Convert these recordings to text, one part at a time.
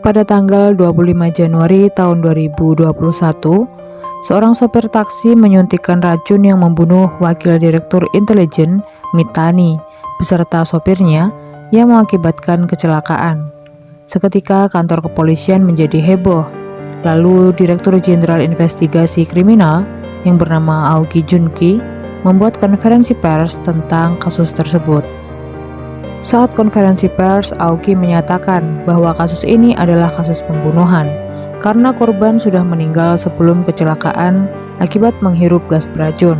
Pada tanggal 25 Januari tahun 2021, seorang sopir taksi menyuntikkan racun yang membunuh Wakil Direktur Intelijen Mitani beserta sopirnya yang mengakibatkan kecelakaan. Seketika kantor kepolisian menjadi heboh. Lalu Direktur Jenderal Investigasi Kriminal yang bernama Aoki Junki membuat konferensi pers tentang kasus tersebut. Saat konferensi pers, Aoki menyatakan bahwa kasus ini adalah kasus pembunuhan karena korban sudah meninggal sebelum kecelakaan akibat menghirup gas beracun.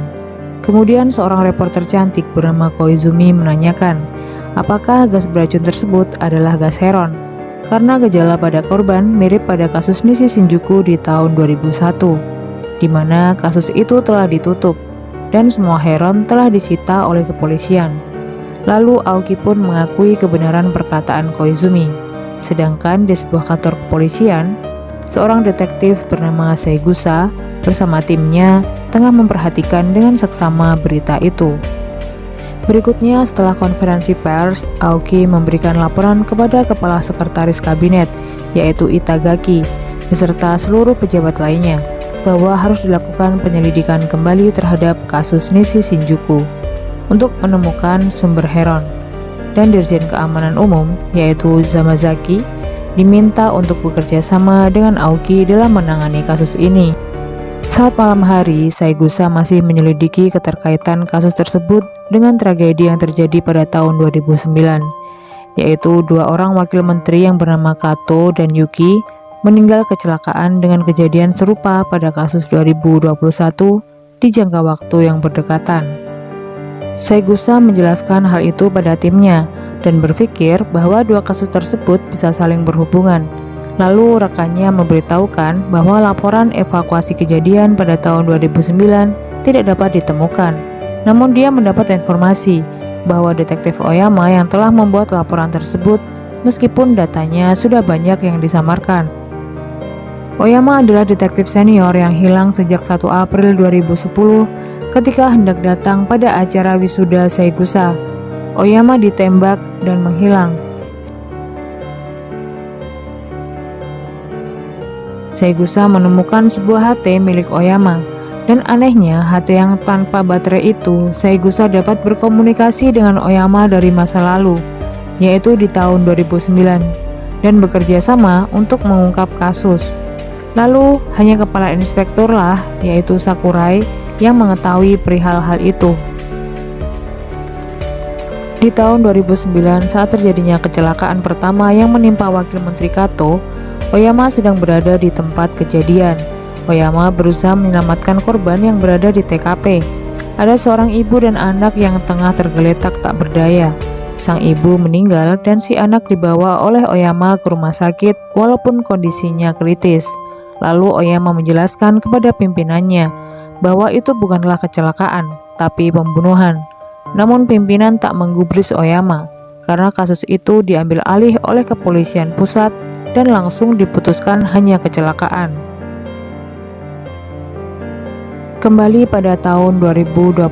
Kemudian seorang reporter cantik bernama Koizumi menanyakan, apakah gas beracun tersebut adalah gas heron? Karena gejala pada korban mirip pada kasus Nishi Shinjuku di tahun 2001, di mana kasus itu telah ditutup dan semua heron telah disita oleh kepolisian. Lalu Aoki pun mengakui kebenaran perkataan Koizumi. Sedangkan di sebuah kantor kepolisian, seorang detektif bernama Saigusa bersama timnya tengah memperhatikan dengan seksama berita itu. Berikutnya setelah konferensi pers, Aoki memberikan laporan kepada Kepala Sekretaris Kabinet, yaitu Itagaki, beserta seluruh pejabat lainnya, bahwa harus dilakukan penyelidikan kembali terhadap kasus Nishi Shinjuku untuk menemukan sumber heron, dan Dirjen Keamanan Umum yaitu Zamazaki diminta untuk bekerja sama dengan Aoki dalam menangani kasus ini. Saat malam hari, Saigusa masih menyelidiki keterkaitan kasus tersebut dengan tragedi yang terjadi pada tahun 2009, yaitu dua orang wakil menteri yang bernama Kato dan Yuki meninggal kecelakaan dengan kejadian serupa pada kasus 2021 di jangka waktu yang berdekatan. Saigusa menjelaskan hal itu pada timnya dan berpikir bahwa dua kasus tersebut bisa saling berhubungan. Lalu rekannya memberitahukan bahwa laporan evakuasi kejadian pada tahun 2009 tidak dapat ditemukan. Namun dia mendapat informasi bahwa detektif Oyama yang telah membuat laporan tersebut meskipun datanya sudah banyak yang disamarkan. Oyama adalah detektif senior yang hilang sejak 1 April 2010 ketika hendak datang pada acara wisuda Saigusa. Oyama ditembak dan menghilang. Saigusa menemukan sebuah HT milik Oyama, dan anehnya HT yang tanpa baterai itu Saigusa dapat berkomunikasi dengan Oyama dari masa lalu, yaitu di tahun 2009, dan bekerja sama untuk mengungkap kasus. Lalu hanya kepala inspektur lah, yaitu Sakurai, yang mengetahui perihal hal itu. Di tahun 2009, saat terjadinya kecelakaan pertama yang menimpa Wakil Menteri Kato, Oyama sedang berada di tempat kejadian. Oyama berusaha menyelamatkan korban yang berada di TKP. Ada seorang ibu dan anak yang tengah tergeletak tak berdaya. Sang ibu meninggal dan si anak dibawa oleh Oyama ke rumah sakit walaupun kondisinya kritis. Lalu Oyama menjelaskan kepada pimpinannya bahwa itu bukanlah kecelakaan, tapi pembunuhan. Namun pimpinan tak menggubris Oyama, karena kasus itu diambil alih oleh kepolisian pusat dan langsung diputuskan hanya kecelakaan. Kembali pada tahun 2021,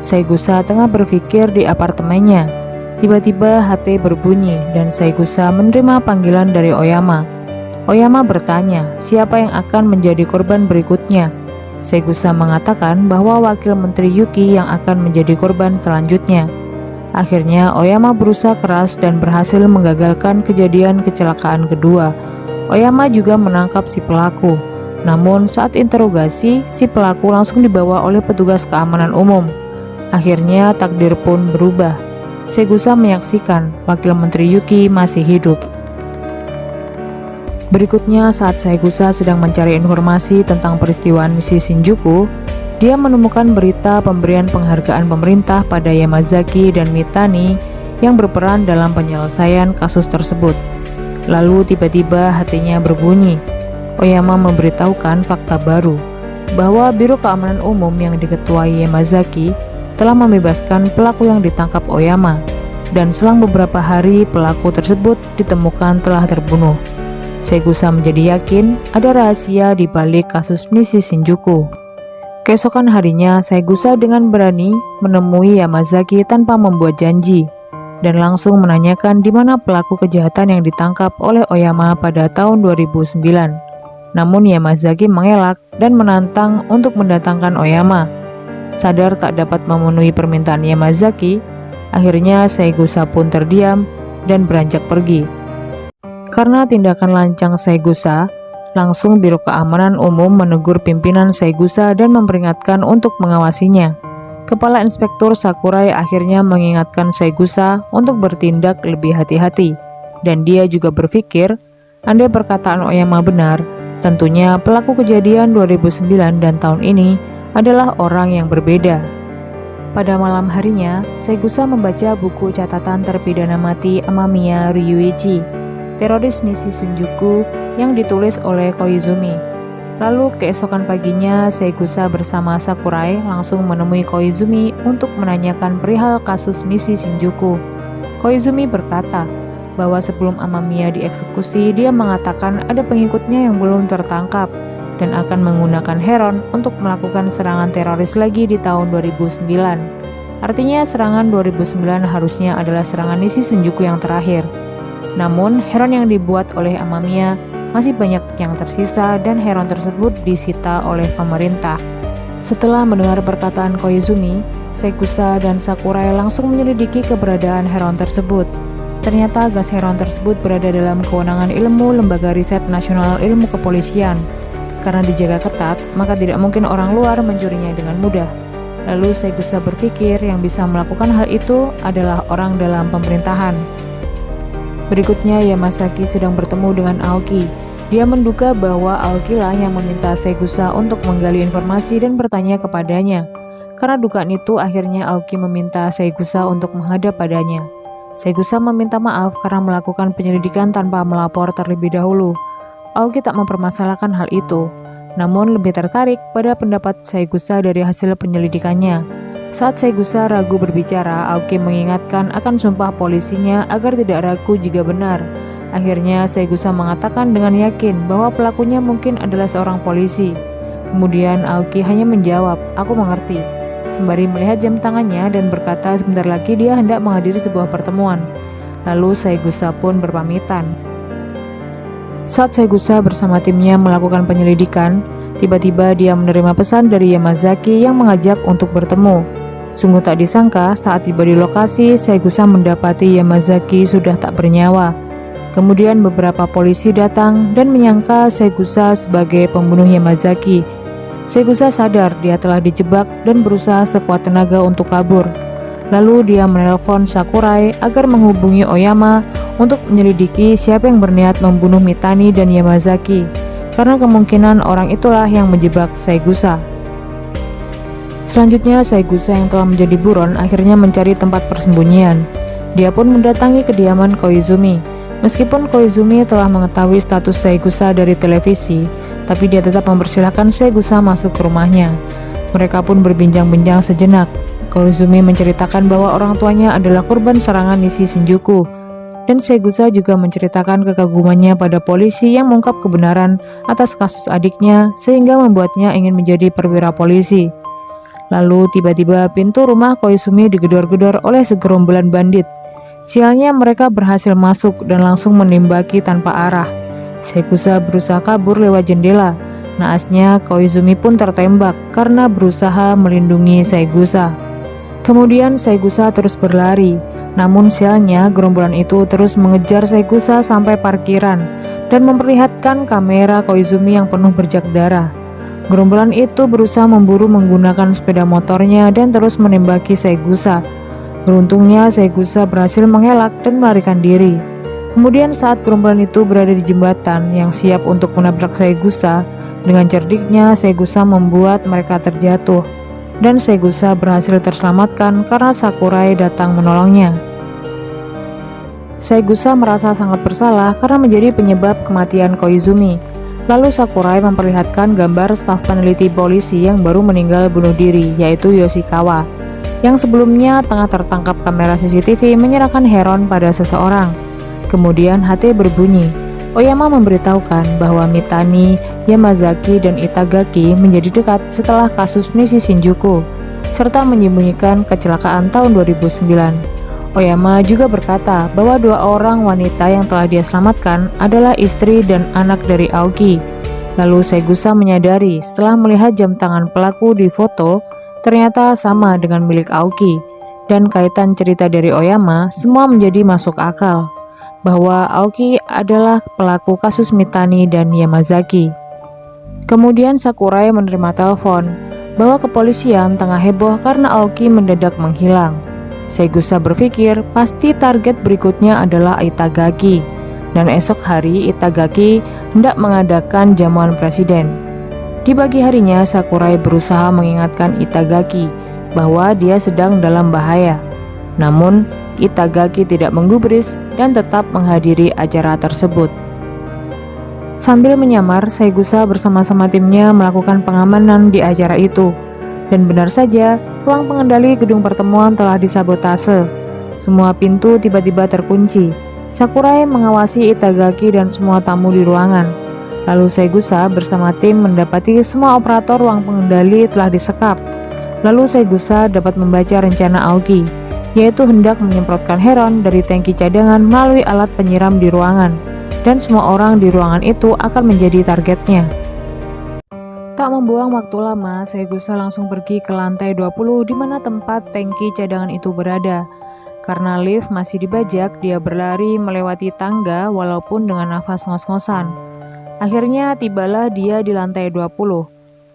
Saigusa tengah berpikir di apartemennya. Tiba-tiba HT berbunyi dan Saigusa menerima panggilan dari Oyama. Oyama bertanya, siapa yang akan menjadi korban berikutnya? Saigusa mengatakan bahwa Wakil Menteri Yuki yang akan menjadi korban selanjutnya. Akhirnya Oyama berusaha keras dan berhasil menggagalkan kejadian kecelakaan kedua. Oyama juga menangkap si pelaku. Namun saat interogasi, si pelaku langsung dibawa oleh petugas keamanan umum. Akhirnya takdir pun berubah. Saigusa menyaksikan Wakil Menteri Yuki masih hidup. Berikutnya, saat Saigusa sedang mencari informasi tentang peristiwa Nishi Shinjuku, dia menemukan berita pemberian penghargaan pemerintah pada Yamazaki dan Mitani yang berperan dalam penyelesaian kasus tersebut. Lalu tiba-tiba hatinya berbunyi. Oyama memberitahukan fakta baru, bahwa Biro Keamanan Umum yang diketuai Yamazaki telah membebaskan pelaku yang ditangkap Oyama, dan selang beberapa hari pelaku tersebut ditemukan telah terbunuh. Saigusa menjadi yakin ada rahasia di balik kasus Nishi Shinjuku. Keesokan harinya, Saigusa dengan berani menemui Yamazaki tanpa membuat janji. dan langsung menanyakan di mana pelaku kejahatan yang ditangkap oleh Oyama pada tahun 2009. Namun Yamazaki mengelak dan menantang untuk mendatangkan Oyama. Sadar tak dapat memenuhi permintaan Yamazaki, akhirnya Saegusa pun terdiam dan beranjak pergi. Karena tindakan lancang Saegusa, langsung Biro Keamanan Umum menegur pimpinan Saegusa dan memperingatkan untuk mengawasinya. Kepala Inspektur Sakurai akhirnya mengingatkan Saegusa untuk bertindak lebih hati-hati, dan dia juga berpikir, andai perkataan Oyama benar, tentunya pelaku kejadian 2009 dan tahun ini adalah orang yang berbeda. Pada malam harinya, Saegusa membaca buku catatan terpidana mati Amamiya Ryuichi, teroris Nishi Shinjuku yang ditulis oleh Koizumi. Lalu keesokan paginya, Saegusa bersama Sakurai langsung menemui Koizumi untuk menanyakan perihal kasus Nishi Shinjuku. Koizumi berkata bahwa sebelum Amamiya dieksekusi, dia mengatakan ada pengikutnya yang belum tertangkap dan akan menggunakan Heron untuk melakukan serangan teroris lagi di tahun 2009. Artinya serangan 2009 harusnya adalah serangan Nishi Shinjuku yang terakhir. Namun, Heron yang dibuat oleh Amamiya masih banyak yang tersisa dan Heron tersebut disita oleh pemerintah. Setelah mendengar perkataan Koizumi, Saegusa dan Sakurai langsung menyelidiki keberadaan Heron tersebut. Ternyata gas Heron tersebut berada dalam kewenangan ilmu Lembaga Riset Nasional Ilmu Kepolisian. Karena dijaga ketat, maka tidak mungkin orang luar mencurinya dengan mudah. Lalu Saegusa berpikir yang bisa melakukan hal itu adalah orang dalam pemerintahan. Berikutnya, Yamazaki sedang bertemu dengan Aoki. Dia menduga bahwa Aoki lah yang meminta Saegusa untuk menggali informasi dan bertanya kepadanya. Karena dugaan itu, akhirnya Aoki meminta Saegusa untuk menghadap padanya. Saegusa meminta maaf karena melakukan penyelidikan tanpa melapor terlebih dahulu. Aoki tak mempermasalahkan hal itu, namun lebih tertarik pada pendapat Saegusa dari hasil penyelidikannya. Saat Saegusa ragu berbicara, Aoki mengingatkan akan sumpah polisinya agar tidak ragu jika benar. Akhirnya Saegusa mengatakan dengan yakin bahwa pelakunya mungkin adalah seorang polisi. Kemudian Aoki hanya menjawab, "Aku mengerti," sembari melihat jam tangannya dan berkata sebentar lagi dia hendak menghadiri sebuah pertemuan. Lalu Saegusa pun berpamitan. Saat Saegusa bersama timnya melakukan penyelidikan, tiba-tiba dia menerima pesan dari Yamazaki yang mengajak untuk bertemu. Sungguh tak disangka, saat tiba di lokasi, Saegusa mendapati Yamazaki sudah tak bernyawa. Kemudian beberapa polisi datang dan menyangka Saegusa sebagai pembunuh Yamazaki. Saegusa sadar dia telah dijebak dan berusaha sekuat tenaga untuk kabur. Lalu dia menelpon Sakurai agar menghubungi Oyama untuk menyelidiki siapa yang berniat membunuh Mitani dan Yamazaki, karena kemungkinan orang itulah yang menjebak Saegusa. Selanjutnya, Saegusa yang telah menjadi buron akhirnya mencari tempat persembunyian. Dia pun mendatangi kediaman Koizumi. Meskipun Koizumi telah mengetahui status Saegusa dari televisi, tapi dia tetap mempersilahkan Saegusa masuk ke rumahnya. Mereka pun berbincang-bincang sejenak. Koizumi menceritakan bahwa orang tuanya adalah korban serangan Nishi Shinjuku, dan Saegusa juga menceritakan kekagumannya pada polisi yang mengungkap kebenaran atas kasus adiknya sehingga membuatnya ingin menjadi perwira polisi. Lalu tiba-tiba pintu rumah Koizumi digedor-gedor oleh segerombolan bandit. Sialnya mereka berhasil masuk dan langsung menembaki tanpa arah. Saegusa berusaha kabur lewat jendela. Naasnya Koizumi pun tertembak karena berusaha melindungi Saegusa. Kemudian Saegusa terus berlari, namun sialnya gerombolan itu terus mengejar Saegusa sampai parkiran dan memperlihatkan kamera Koizumi yang penuh bercak darah. Gerombolan itu berusaha memburu menggunakan sepeda motornya dan terus menembaki Saegusa. Beruntungnya Saegusa berhasil mengelak dan melarikan diri. Kemudian saat gerombolan itu berada di jembatan yang siap untuk menabrak Saegusa, dengan cerdiknya Saegusa membuat mereka terjatuh. Dan Saegusa berhasil terselamatkan karena Sakurai datang menolongnya. Saegusa merasa sangat bersalah karena menjadi penyebab kematian Koizumi. Lalu Sakurai memperlihatkan gambar staf peneliti polisi yang baru meninggal bunuh diri, yaitu Yoshikawa, yang sebelumnya tengah tertangkap kamera CCTV menyerahkan Heron pada seseorang. Kemudian HT berbunyi. Oyama memberitahukan bahwa Mitani, Yamazaki, dan Itagaki menjadi dekat setelah kasus Nishi Shinjuku, serta menyembunyikan kecelakaan tahun 2009. Oyama juga berkata bahwa 2 orang wanita yang telah dia selamatkan adalah istri dan anak dari Aoki. Lalu Saigusa menyadari setelah melihat jam tangan pelaku di foto ternyata sama dengan milik Aoki, dan kaitan cerita dari Oyama semua menjadi masuk akal bahwa Aoki adalah pelaku kasus Mitani dan Yamazaki. Kemudian Sakurai menerima telepon bahwa kepolisian tengah heboh karena Aoki mendadak menghilang. Saigusa berpikir pasti target berikutnya adalah Itagaki, dan esok hari Itagaki hendak mengadakan jamuan presiden. Di pagi harinya Sakurai berusaha mengingatkan Itagaki bahwa dia sedang dalam bahaya. Namun Itagaki tidak menggubris dan tetap menghadiri acara tersebut. Sambil menyamar, Saigusa bersama-sama timnya melakukan pengamanan di acara itu. Dan benar saja, ruang pengendali gedung pertemuan telah disabotase. Semua pintu tiba-tiba terkunci. Sakurai mengawasi Itagaki dan semua tamu di ruangan. Lalu Saigusa bersama tim mendapati semua operator ruang pengendali telah disekap. Lalu Saigusa dapat membaca rencana Aoki, yaitu hendak menyemprotkan heron dari tangki cadangan melalui alat penyiram di ruangan. Dan semua orang di ruangan itu akan menjadi targetnya. Tak membuang waktu lama, Saigusa langsung pergi ke lantai 20 di mana tempat tangki cadangan itu berada. Karena lift masih dibajak, dia berlari melewati tangga walaupun dengan nafas ngos-ngosan. Akhirnya tibalah dia di lantai 20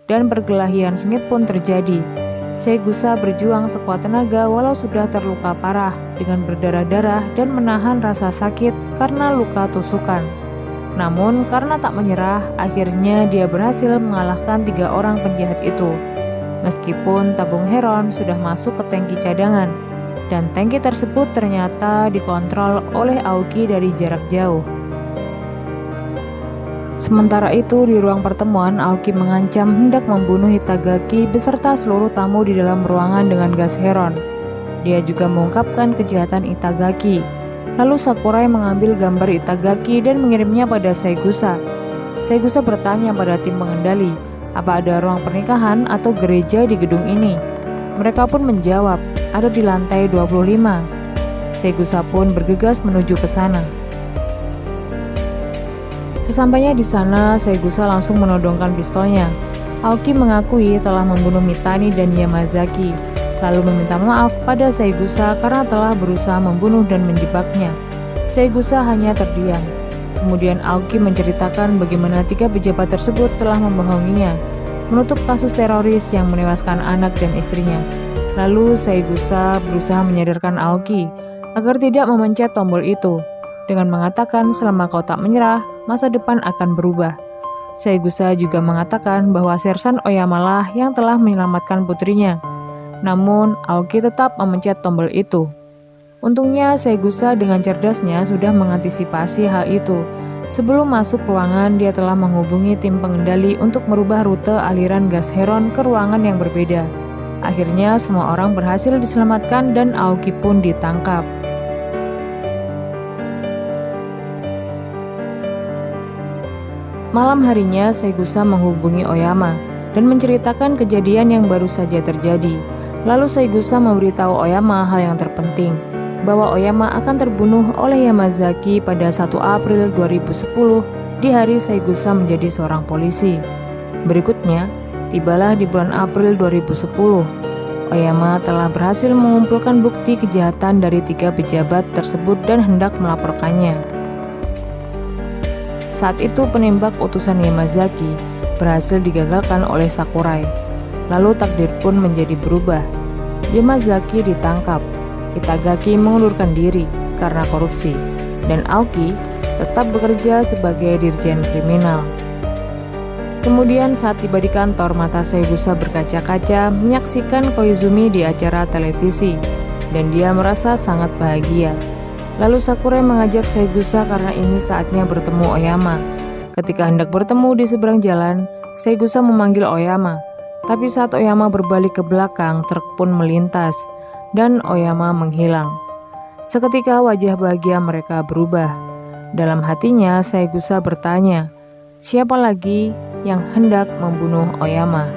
dan perkelahian sengit pun terjadi. Saigusa berjuang sekuat tenaga walau sudah terluka parah dengan berdarah-darah dan menahan rasa sakit karena luka tusukan. Namun karena tak menyerah, akhirnya dia berhasil mengalahkan 3 orang penjahat itu. Meskipun tabung heron sudah masuk ke tangki cadangan, dan tangki tersebut ternyata dikontrol oleh Aoki dari jarak jauh. Sementara itu di ruang pertemuan, Aoki mengancam hendak membunuh Itagaki beserta seluruh tamu di dalam ruangan dengan gas heron. Dia juga mengungkapkan kejahatan Itagaki. Lalu Sakurai mengambil gambar Itagaki dan mengirimnya pada Saigusa. Saigusa bertanya pada tim pengendali, apa ada ruang pernikahan atau gereja di gedung ini? Mereka pun menjawab, ada di lantai 25. Saigusa pun bergegas menuju ke sana. Sesampainya di sana, Saigusa langsung menodongkan pistolnya. Aoki mengakui telah membunuh Mitani dan Yamazaki, lalu meminta maaf pada Saigusa karena telah berusaha membunuh dan menjebaknya. Saigusa hanya terdiam. Kemudian Aoki menceritakan bagaimana 3 pejabat tersebut telah membohonginya, menutup kasus teroris yang menewaskan anak dan istrinya. Lalu Saigusa berusaha menyadarkan Aoki agar tidak memencet tombol itu, dengan mengatakan selama kau tak menyerah, masa depan akan berubah. Saigusa juga mengatakan bahwa Sersan Oyama lah yang telah menyelamatkan putrinya. Namun, Aoki tetap memencet tombol itu. Untungnya, Saigusa dengan cerdasnya sudah mengantisipasi hal itu. Sebelum masuk ruangan, dia telah menghubungi tim pengendali untuk merubah rute aliran gas heron ke ruangan yang berbeda. Akhirnya, semua orang berhasil diselamatkan dan Aoki pun ditangkap. Malam harinya, Saigusa menghubungi Oyama dan menceritakan kejadian yang baru saja terjadi. Lalu Saigusa memberitahu Oyama hal yang terpenting, bahwa Oyama akan terbunuh oleh Yamazaki pada 1 April 2010 di hari Saigusa menjadi seorang polisi. Berikutnya, tibalah di bulan April 2010. Oyama telah berhasil mengumpulkan bukti kejahatan dari 3 pejabat tersebut dan hendak melaporkannya. Saat itu penembak utusan Yamazaki berhasil digagalkan oleh Sakurai. Lalu takdir pun menjadi berubah. Yamazaki ditangkap, Itagaki mengundurkan diri karena korupsi, dan Aoki tetap bekerja sebagai dirjen kriminal. Kemudian saat tiba di kantor, mata Saigusa berkaca-kaca menyaksikan Koizumi di acara televisi, dan dia merasa sangat bahagia. Lalu Sakurai mengajak Saigusa karena ini saatnya bertemu Oyama. Ketika hendak bertemu di seberang jalan, Saigusa memanggil Oyama. Tapi saat Oyama berbalik ke belakang, truk pun melintas, dan Oyama menghilang. Seketika wajah bahagia mereka berubah. Dalam hatinya, Saigusa bertanya, siapa lagi yang hendak membunuh Oyama?